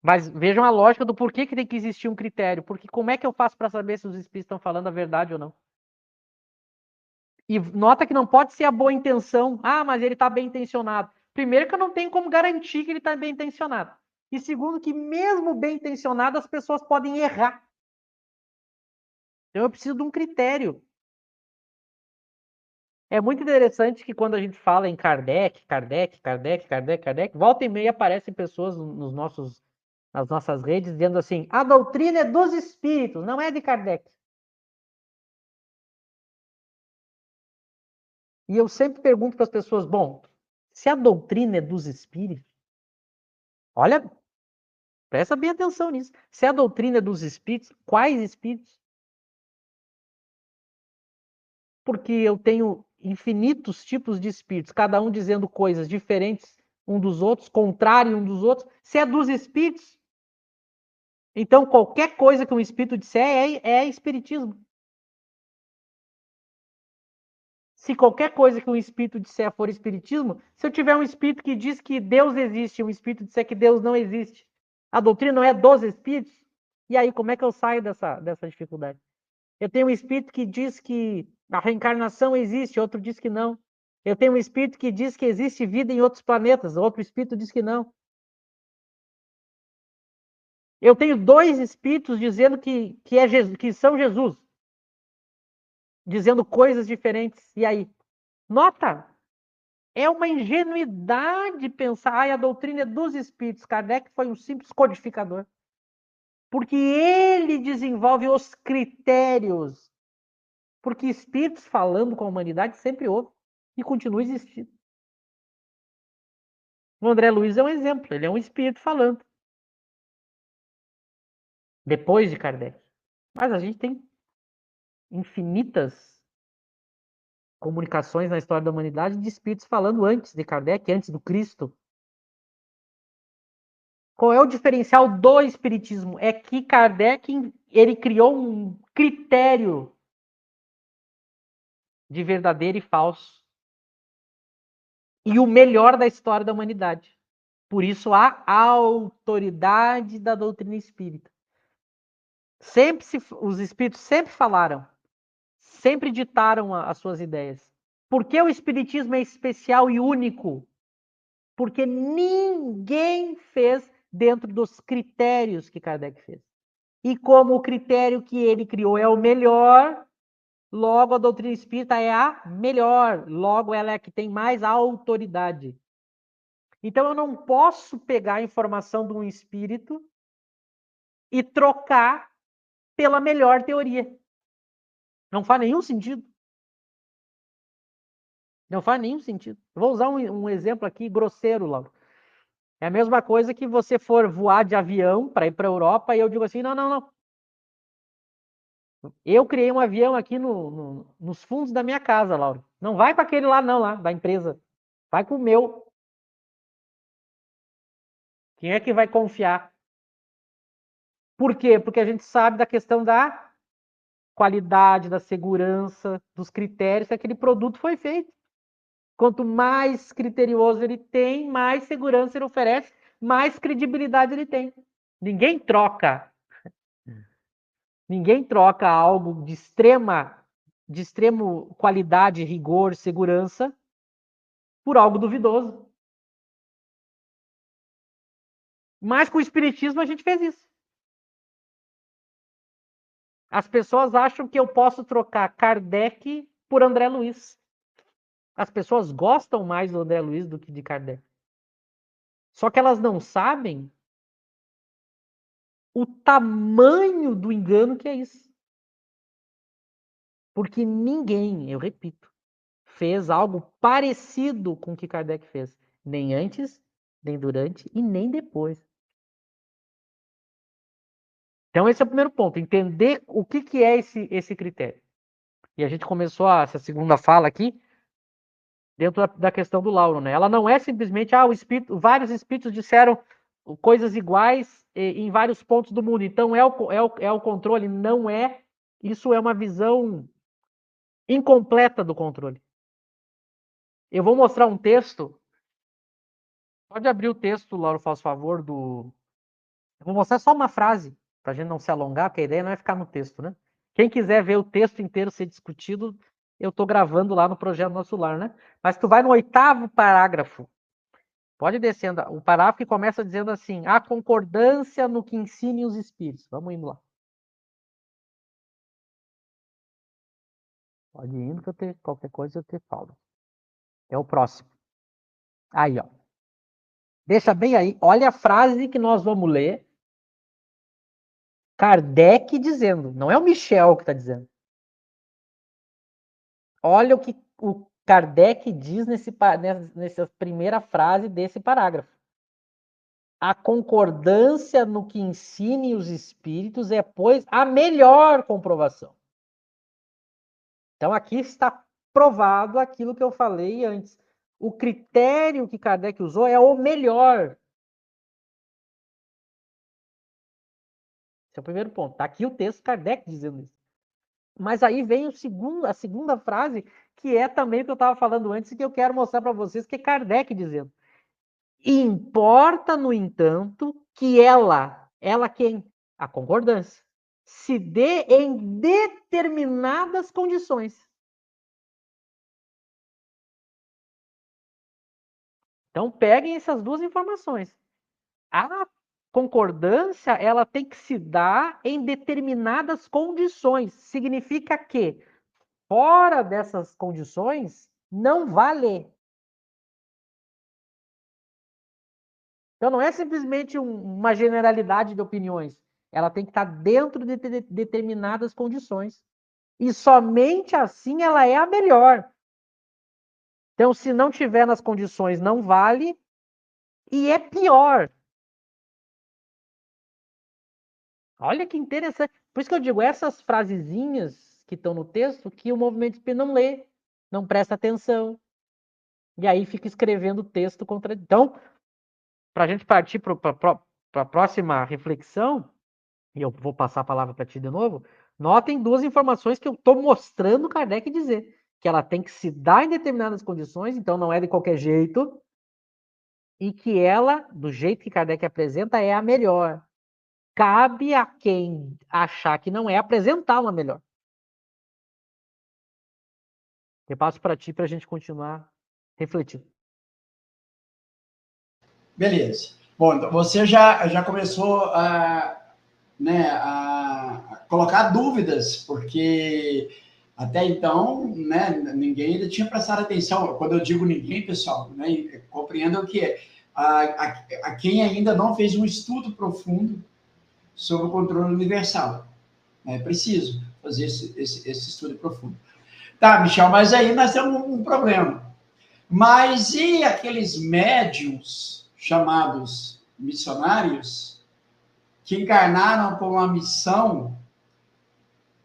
Mas vejam a lógica do porquê que tem que existir um critério. Porque como é que eu faço para saber se os espíritos estão falando a verdade ou não? E nota que não pode ser a boa intenção. Ah, mas ele está bem intencionado. Primeiro que eu não tenho como garantir que ele está bem intencionado. E segundo que mesmo bem intencionado, as pessoas podem errar. Então eu preciso de um critério. É muito interessante que quando a gente fala em Kardec, volta e meia aparecem pessoas nas nossas redes dizendo assim: a doutrina é dos espíritos, não é de Kardec. E eu sempre pergunto para as pessoas: bom, se a doutrina é dos espíritos, olha, presta bem atenção nisso. Se a doutrina é dos espíritos, quais espíritos? Porque eu tenho infinitos tipos de espíritos, cada um dizendo coisas diferentes um dos outros, contrário um dos outros. Se é dos espíritos, então qualquer coisa que um espírito disser é espiritismo. Se qualquer coisa que um espírito disser for espiritismo, se eu tiver um espírito que diz que Deus existe e um espírito disser que Deus não existe, a doutrina não é dos espíritos? E aí, como é que eu saio dessa dificuldade? Eu tenho um espírito que diz que a reencarnação existe, outro diz que não. Eu tenho um espírito que diz que existe vida em outros planetas, outro espírito diz que não. Eu tenho dois espíritos dizendo que são Jesus, dizendo coisas diferentes. E aí? Nota, é uma ingenuidade pensar, a doutrina é dos espíritos. Kardec foi um simples codificador. Porque ele desenvolve os critérios. Porque espíritos falando com a humanidade sempre houve e continua existindo. O André Luiz é um exemplo, ele é um espírito falando. Depois de Kardec. Mas a gente tem infinitas comunicações na história da humanidade de espíritos falando antes de Kardec, antes do Cristo. Qual é o diferencial do espiritismo? É que Kardec ele criou um critério de verdadeiro e falso e o melhor da história da humanidade. Por isso a autoridade da doutrina espírita. Os espíritos sempre falaram, sempre ditaram as suas ideias. Por que o espiritismo é especial e único? Porque ninguém fez dentro dos critérios que Kardec fez. E como o critério que ele criou é o melhor, logo a doutrina espírita é a melhor, logo ela é a que tem mais autoridade. Então eu não posso pegar a informação de um espírito e trocar pela melhor teoria. Não faz nenhum sentido. Não faz nenhum sentido. Vou usar um exemplo aqui grosseiro, Lauro. É a mesma coisa que você for voar de avião para ir para a Europa e eu digo assim, não, não, não. Eu criei um avião aqui nos fundos da minha casa, Lauro. Não vai para aquele lá não, lá, da empresa. Vai com o meu. Quem é que vai confiar? Por quê? Porque a gente sabe da questão da qualidade, da segurança, dos critérios que aquele produto foi feito. Quanto mais criterioso ele tem, mais segurança ele oferece, mais credibilidade ele tem. Ninguém troca. Ninguém troca algo de extremo qualidade, rigor, segurança por algo duvidoso. Mas com o espiritismo a gente fez isso. As pessoas acham que eu posso trocar Kardec por André Luiz. As pessoas gostam mais do André Luiz do que de Kardec. Só que elas não sabem o tamanho do engano que é isso. Porque ninguém, eu repito, fez algo parecido com o que Kardec fez. Nem antes, nem durante e nem depois. Então, esse é o primeiro ponto, entender o que é esse critério. E a gente começou essa segunda fala aqui dentro da questão do Lauro, né? Ela não é simplesmente, vários espíritos disseram coisas iguais em vários pontos do mundo, então é o controle, não é, isso é uma visão incompleta do controle. Eu vou mostrar um texto, pode abrir o texto, Lauro, faz favor, Eu vou mostrar só uma frase, para a gente não se alongar, porque a ideia não é ficar no texto, né? Quem quiser ver o texto inteiro ser discutido, eu estou gravando lá no Projeto Nosso Lar, né? Mas tu vai no 8º parágrafo. Pode descendo. O parágrafo que começa dizendo assim: a concordância no que ensinem os espíritos. Vamos indo lá. Pode ir indo que qualquer coisa eu te falo. É o próximo. Aí, ó. Deixa bem aí. Olha a frase que nós vamos ler. Kardec dizendo. Não é o Michel que está dizendo. Olha o que o Kardec diz nessa primeira frase desse parágrafo. A concordância no que ensinem os espíritos é, pois, a melhor comprovação. Então, aqui está provado aquilo que eu falei antes. O critério que Kardec usou é o melhor. Esse é o primeiro ponto. Está aqui o texto Kardec dizendo isso. Mas aí vem a segunda frase, que é também o que eu estava falando antes, e que eu quero mostrar para vocês, que é Kardec dizendo. Importa, no entanto, que ela quem? A concordância, se dê em determinadas condições. Então, peguem essas duas informações. A concordância, ela tem que se dar em determinadas condições. Significa que, fora dessas condições, não vale. Então, não é simplesmente uma generalidade de opiniões. Ela tem que estar dentro de determinadas condições. E somente assim ela é a melhor. Então, se não tiver nas condições, não vale. E é pior. Olha que interessante. Por isso que eu digo, essas frasezinhas que estão no texto, que o movimento espírita não lê, não presta atenção. E aí fica escrevendo texto contra. Então, para a gente partir para a próxima reflexão, e eu vou passar a palavra para ti de novo, notem duas informações que eu estou mostrando Kardec dizer. Que ela tem que se dar em determinadas condições, então não é de qualquer jeito, e que ela, do jeito que Kardec apresenta, é a melhor. Cabe a quem achar que não é apresentar uma melhor. Eu passo para ti para a gente continuar refletindo. Beleza. Bom, então você já começou a colocar dúvidas, porque até então, né, ninguém ainda tinha prestado atenção. Quando eu digo ninguém, pessoal, né, compreendam que a quem ainda não fez um estudo profundo sobre o controle universal. É preciso fazer esse estudo profundo. Tá, Michel, mas aí nós temos um problema. Mas e aqueles médiums chamados missionários que encarnaram com uma missão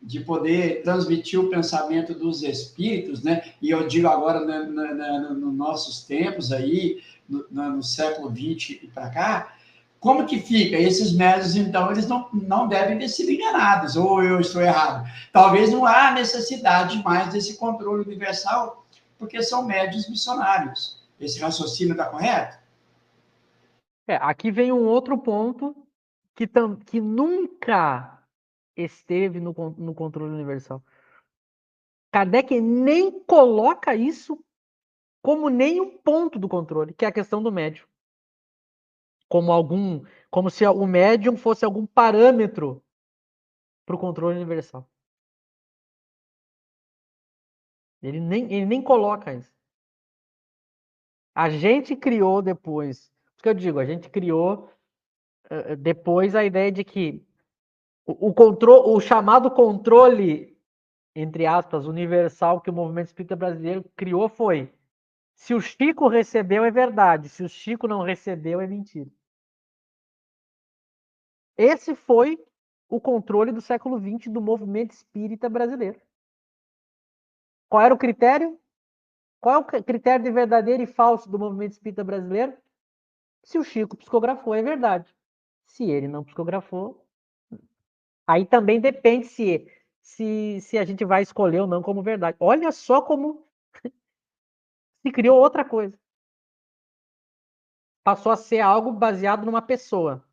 de poder transmitir o pensamento dos espíritos, né? E eu digo agora nos nossos tempos aí, no século XX e para cá, como que fica? Esses médios, então, eles não devem ter sido enganados, ou eu estou errado? Talvez não há necessidade mais desse controle universal, porque são médios missionários. Esse raciocínio está correto? Aqui vem um outro ponto que nunca esteve no controle universal. Kardec nem coloca isso como nenhum ponto do controle, que é a questão do médium. Como se o médium fosse algum parâmetro para o controle universal. Ele nem coloca isso. A gente criou depois, o que eu digo, a gente criou depois a ideia de que o chamado controle, entre aspas, universal que o movimento espírita brasileiro criou foi: se o Chico recebeu, é verdade, se o Chico não recebeu, é mentira. Esse foi o controle do século XX do movimento espírita brasileiro. Qual era o critério? Qual é o critério de verdadeiro e falso do movimento espírita brasileiro? Se o Chico psicografou, é verdade. Se ele não psicografou, aí também depende se a gente vai escolher ou não como verdade. Olha só como se criou outra coisa. Passou a ser algo baseado numa pessoa.